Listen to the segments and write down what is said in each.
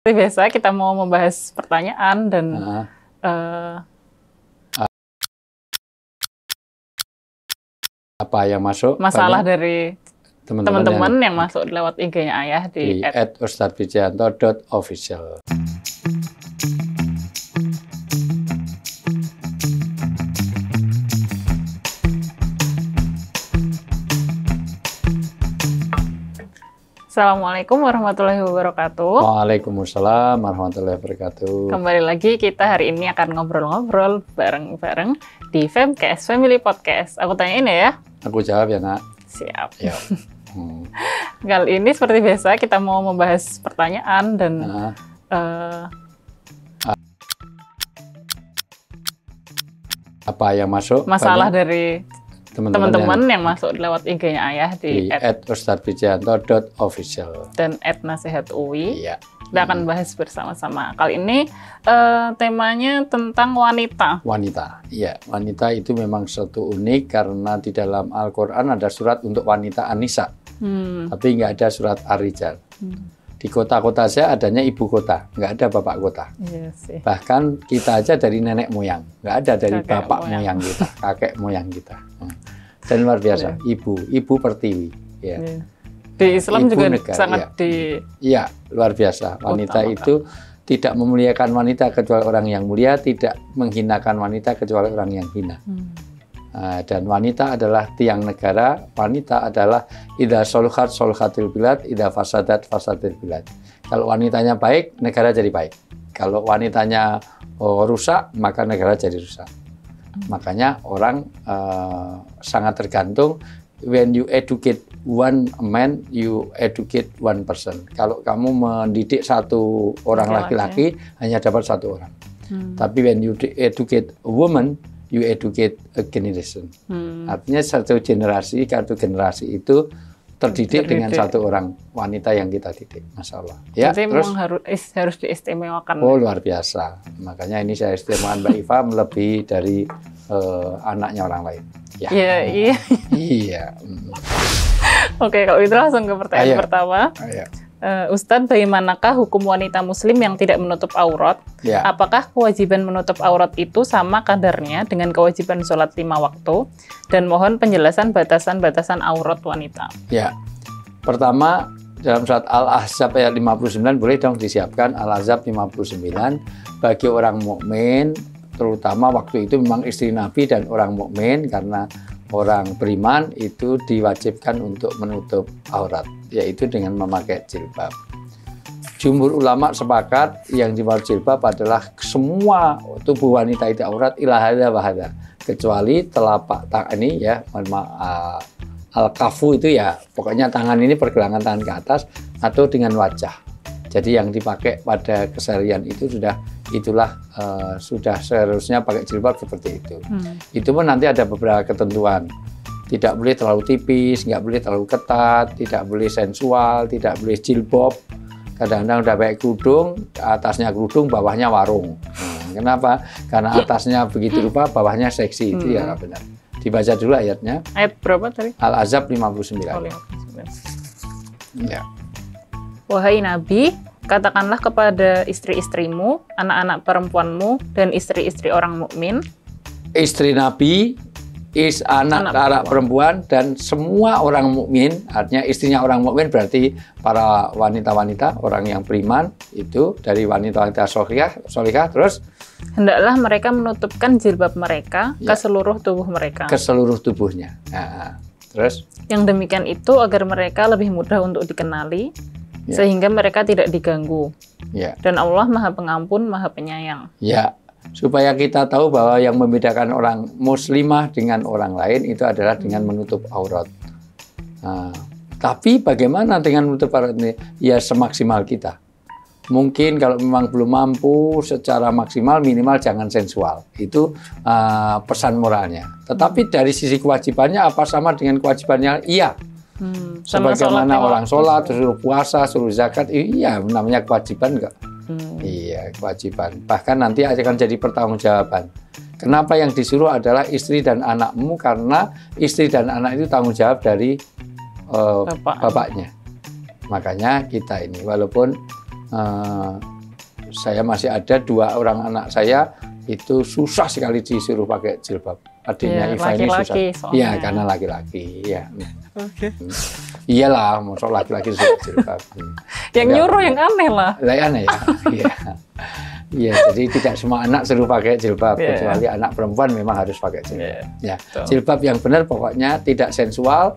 Seperti biasa kita mau membahas pertanyaan dan apa yang masuk masalah dari teman-teman yang masuk lewat IG-nya Ayah di @ustadzwijayanto.official. Assalamualaikum warahmatullahi wabarakatuh. Waalaikumsalam warahmatullahi wabarakatuh. Kembali lagi kita hari ini akan ngobrol-ngobrol bareng-bareng di Femcast Family Podcast. Aku tanyain ya. Aku jawab ya, Nak. Siap. Ya. Kali ini seperti biasa kita mau membahas pertanyaan dan apa yang masuk masalah dari teman-teman yang masuk lewat IG-nya Ayah di @ustadzwijayanto.official dan @nasihatui. Iya. Kita akan bahas bersama-sama. Kali ini temanya tentang wanita. Wanita, iya. Wanita itu memang suatu unik karena di dalam Al-Quran ada surat untuk wanita An-Nisa, tapi nggak ada surat Ar-Rijal. Di kota-kota saja adanya ibu kota, nggak ada bapak kota. Iya sih. Bahkan kita aja dari nenek moyang, nggak ada dari Kakek bapak moyang kita, kakek moyang kita. Dan luar biasa, ibu pertiwi. Ya. Iya. Di Islam Ibu juga negara, sangat Iya, luar biasa. Wanita utamakan. itu tidak memuliakan wanita kecuali orang yang mulia, tidak menghinakan wanita kecuali orang yang hina. Dan wanita adalah tiang negara. Wanita adalah idza soluhat soluhatil bilad, idza fasadat fasadil bilad. Kalau wanitanya baik, negara jadi baik. Kalau wanitanya rusak, maka negara jadi rusak. Makanya orang sangat tergantung. When you educate one man, you educate one person. Kalau kamu mendidik satu orang laki-laki, hanya dapat satu orang. Tapi when you educate a woman, you educate a generation. Artinya satu generasi itu terdidik dengan satu orang wanita yang kita didik. Masya Allah. Ya, jadi terus memang harus diistimewakan. Oh, luar biasa. Makanya ini saya istimewakan Mbak Iva melebihi dari anaknya orang lain. Ya. Iya. Iya. Oke, kalau itu langsung ke pertanyaan pertama. Ustadz, bagaimanakah hukum wanita muslim yang tidak menutup aurat? Ya. Apakah kewajiban menutup aurat itu sama kadarnya dengan kewajiban sholat 5 waktu? Dan mohon penjelasan batasan-batasan aurat wanita. Ya. Pertama, dalam surat Al-Ahzab ayat 59 boleh dong disiapkan Al-Ahzab 59 bagi orang mukmin, terutama waktu itu memang istri Nabi dan orang mukmin, karena orang beriman itu diwajibkan untuk menutup aurat, yaitu dengan memakai jilbab. Jumhur ulama sepakat yang dimaksud jilbab adalah semua tubuh wanita itu aurat ilahada wahada, kecuali telapak tangan ini ya, al-kafu itu ya, pokoknya tangan ini pergelangan tangan ke atas atau dengan wajah. Jadi yang dipakai pada keseharian itu itulah sudah seharusnya pakai jilbab seperti itu. Itu pun nanti ada beberapa ketentuan. Tidak boleh terlalu tipis, nggak boleh terlalu ketat, tidak boleh sensual, tidak boleh jilbab. Kadang-kadang udah pakai kerudung, atasnya kerudung, bawahnya warung. Kenapa? Karena atasnya begitu rupa, bawahnya seksi. Itu ya nggak benar. Dibaca dulu ayatnya. Ayat berapa tadi? Al-Ahzab 59. Oh, 59. Ya. Wahai Nabi, katakanlah kepada istri-istrimu, anak-anak perempuanmu, dan istri-istri orang mukmin. Istri Nabi, anak perempuan, dan semua orang mukmin. Artinya istrinya orang mukmin berarti para wanita-wanita, orang yang beriman, itu dari wanita-wanita solihah, terus hendaklah mereka menutupkan jilbab mereka ke seluruh tubuh mereka. Ke seluruh tubuhnya. Nah, terus? Yang demikian itu agar mereka lebih mudah untuk dikenali, sehingga mereka tidak diganggu. Dan Allah Maha Pengampun, Maha Penyayang. Ya, supaya kita tahu bahwa yang membedakan orang muslimah dengan orang lain itu adalah dengan menutup aurat. Nah, tapi bagaimana dengan menutup aurat ini? Ya semaksimal kita. Mungkin kalau memang belum mampu secara maksimal, minimal jangan sensual. Itu pesan moralnya. Tetapi dari sisi kewajibannya apa sama dengan kewajibannya? Iya. Sebagaimana orang sholat, suruh puasa, suruh zakat, iya namanya kewajiban enggak? Iya, kewajiban. Bahkan nanti akan jadi pertanggungjawaban. Kenapa yang disuruh adalah istri dan anakmu? Karena istri dan anak itu tanggung jawab dari bapaknya. Makanya kita ini, walaupun saya masih ada 2 orang anak saya itu susah sekali disuruh pakai jilbab. Adiknya Iva ini susah. Iya, karena laki-laki. Ya. Oke. Iyalah, maksud laki-laki suruh jilbab. Yang nyuruh yang aneh lah. Aneh ya. Iya. Iya, jadi tidak semua anak suruh pakai jilbab, kecuali anak perempuan memang harus pakai jilbab. Ya, jilbab yang benar pokoknya tidak sensual,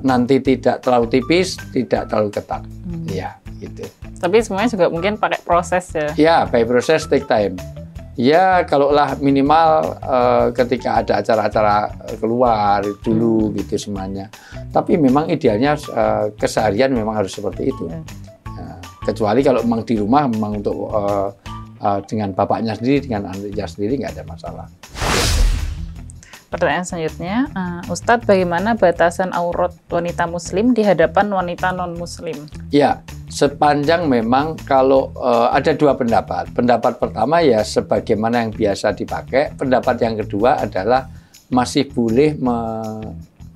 nanti tidak terlalu tipis, tidak terlalu ketat. Ya, gitu. Tapi semuanya juga mungkin pakai proses ya. Ya, by proses take time. Ya, kalaulah minimal ketika ada acara-acara keluar dulu gitu semuanya. Tapi memang idealnya keseharian memang harus seperti itu. Kecuali kalau memang di rumah memang untuk dengan bapaknya sendiri, dengan anaknya sendiri nggak ada masalah. Pertanyaan selanjutnya, Ustadz, bagaimana batasan aurat wanita muslim di hadapan wanita non-muslim? Ya, sepanjang memang kalau ada 2 pendapat. Pendapat pertama ya sebagaimana yang biasa dipakai. Pendapat yang kedua adalah masih boleh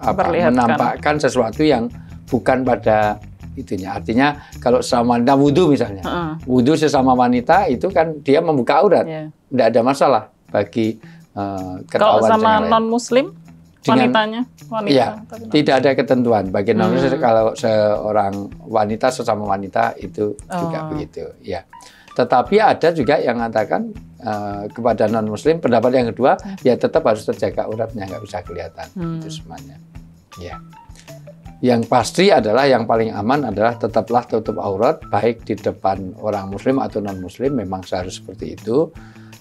menampakkan sesuatu yang bukan pada itunya. Artinya kalau sesama wanita wudhu misalnya, wudhu sesama wanita itu kan dia membuka aurat, tidak ada masalah bagi kalau sama non-muslim wanitanya, ya, tidak ada ketentuan bagi non-muslim. Kalau seorang wanita sesama wanita itu juga begitu. Ya, tetapi ada juga yang mengatakan kepada non-muslim pendapat yang kedua, ya tetap harus terjaga auratnya, nggak bisa kelihatan itu semuanya. Ya. Yang pasti adalah yang paling aman adalah tetaplah tutup aurat, baik di depan orang muslim atau non-muslim, memang seharus seperti itu.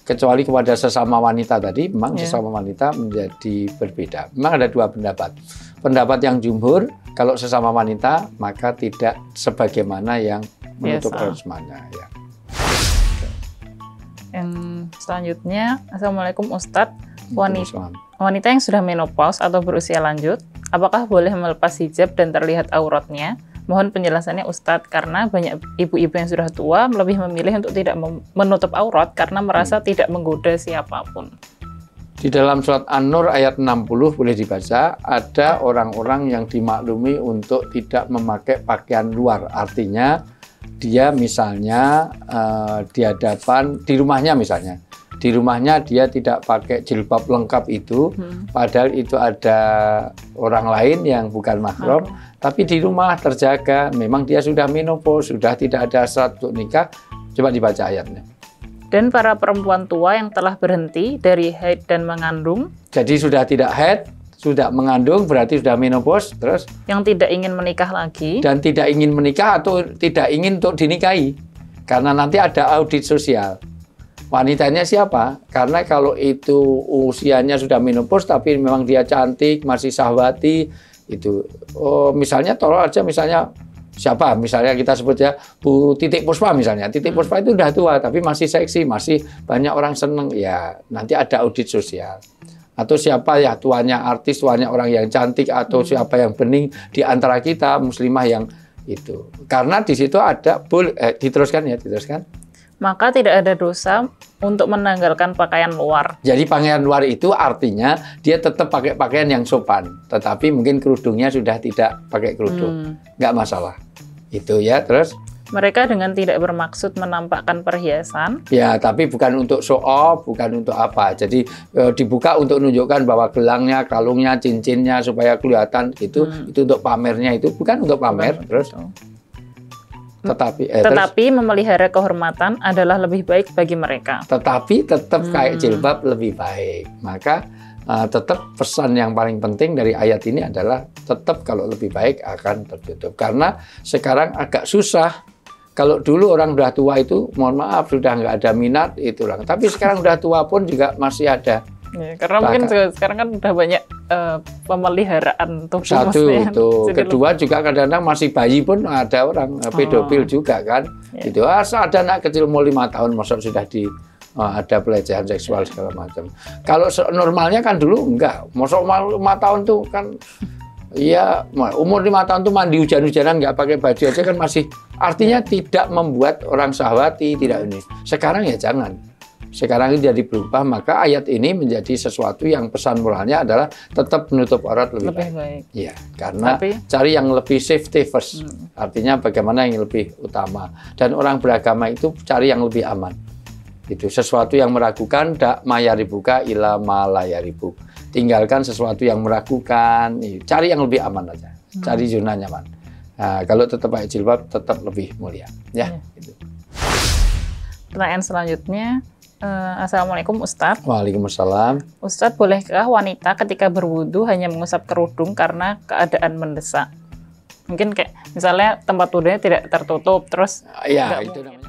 Kecuali kepada sesama wanita tadi, memang sesama wanita menjadi berbeda. Memang ada 2 pendapat. Pendapat yang jumhur, kalau sesama wanita, maka tidak sebagaimana yang menutup aurat semuanya. Ya. Yang selanjutnya, Assalamualaikum Ustadz, wanita yang sudah menopause atau berusia lanjut, apakah boleh melepas hijab dan terlihat auratnya? Mohon penjelasannya Ustadz, karena banyak ibu-ibu yang sudah tua lebih memilih untuk tidak menutup aurat karena merasa tidak menggoda siapapun. Di dalam surat An-Nur ayat 60 boleh dibaca, ada orang-orang yang dimaklumi untuk tidak memakai pakaian luar. Artinya dia misalnya di hadapan, di rumahnya misalnya, di rumahnya dia tidak pakai jilbab lengkap itu, padahal itu ada orang lain yang bukan mahram, tapi di rumah terjaga, memang dia sudah menopause, sudah tidak ada syarat untuk nikah. Coba dibaca ayatnya. Dan para perempuan tua yang telah berhenti dari haid dan mengandung. Jadi sudah tidak haid, sudah mengandung, berarti sudah menopause, terus? Yang tidak ingin menikah lagi. Dan tidak ingin menikah atau tidak ingin untuk dinikahi. Karena nanti ada audit sosial. Wanitanya siapa? Karena kalau itu usianya sudah menopause, tapi memang dia cantik, masih syahwati, itu misalnya tolong aja misalnya siapa, misalnya kita sebut ya Bu Titik Puspa misalnya. Titik Puspa itu udah tua tapi masih seksi, masih banyak orang seneng, ya nanti ada audit sosial. Atau siapa ya tuanya artis, tuanya orang yang cantik, atau siapa yang bening di antara kita muslimah yang itu. Karena di situ ada diteruskan. Maka tidak ada dosa untuk menanggalkan pakaian luar. Jadi pakaian luar itu artinya dia tetap pakai pakaian yang sopan, tetapi mungkin kerudungnya sudah tidak pakai kerudung, nggak masalah. Itu ya, terus? Mereka dengan tidak bermaksud menampakkan perhiasan. Ya, tapi bukan untuk show off, bukan untuk apa. Jadi dibuka untuk menunjukkan bahwa gelangnya, kalungnya, cincinnya supaya kelihatan itu untuk pamernya, itu bukan untuk pamer. Terus? Tetapi memelihara kehormatan adalah lebih baik bagi mereka. Tetapi tetap kayak jilbab lebih baik. Maka tetap pesan yang paling penting dari ayat ini adalah tetap kalau lebih baik akan tertutup. Karena sekarang agak susah. Kalau dulu orang udah tua itu, mohon maaf, sudah nggak ada minat itu orang. Tapi sekarang udah tua pun juga masih ada. Ya, karena mungkin sekarang kan udah banyak pemeliharaan tubuh. Satu itu, kedua juga kadang-kadang masih bayi pun ada orang pedofil juga kan. Itu asal ada anak kecil mau 5 tahun masuk sudah ada pelecehan seksual segala macam. Kalau normalnya kan dulu enggak, masuk 5 tahun tuh kan. Iya, umur 5 tahun tuh mandi hujan-hujanan nggak pakai baju aja kan masih, artinya tidak membuat orang syahwati, tidak ini. Sekarang ya jangan. Sekarang ini jadi berubah, maka ayat ini menjadi sesuatu yang pesan moralnya adalah tetap menutup aurat lebih baik. Ya, karena cari yang lebih safety first. Artinya bagaimana yang lebih utama. Dan orang beragama itu cari yang lebih aman. Itu sesuatu yang meragukan, dak mayaribuka ila malayaribu. Tinggalkan sesuatu yang meragukan, cari yang lebih aman aja. Cari zona nyaman. Nah, kalau tetap pakai jilbab tetap lebih mulia. Ya. Gitu. Pertanyaan selanjutnya. Assalamualaikum Ustadz. Waalaikumsalam. Ustadz, bolehkah wanita ketika berwudu hanya mengusap kerudung karena keadaan mendesak? Mungkin kayak misalnya tempat wudunya tidak tertutup, terus ya itu namanya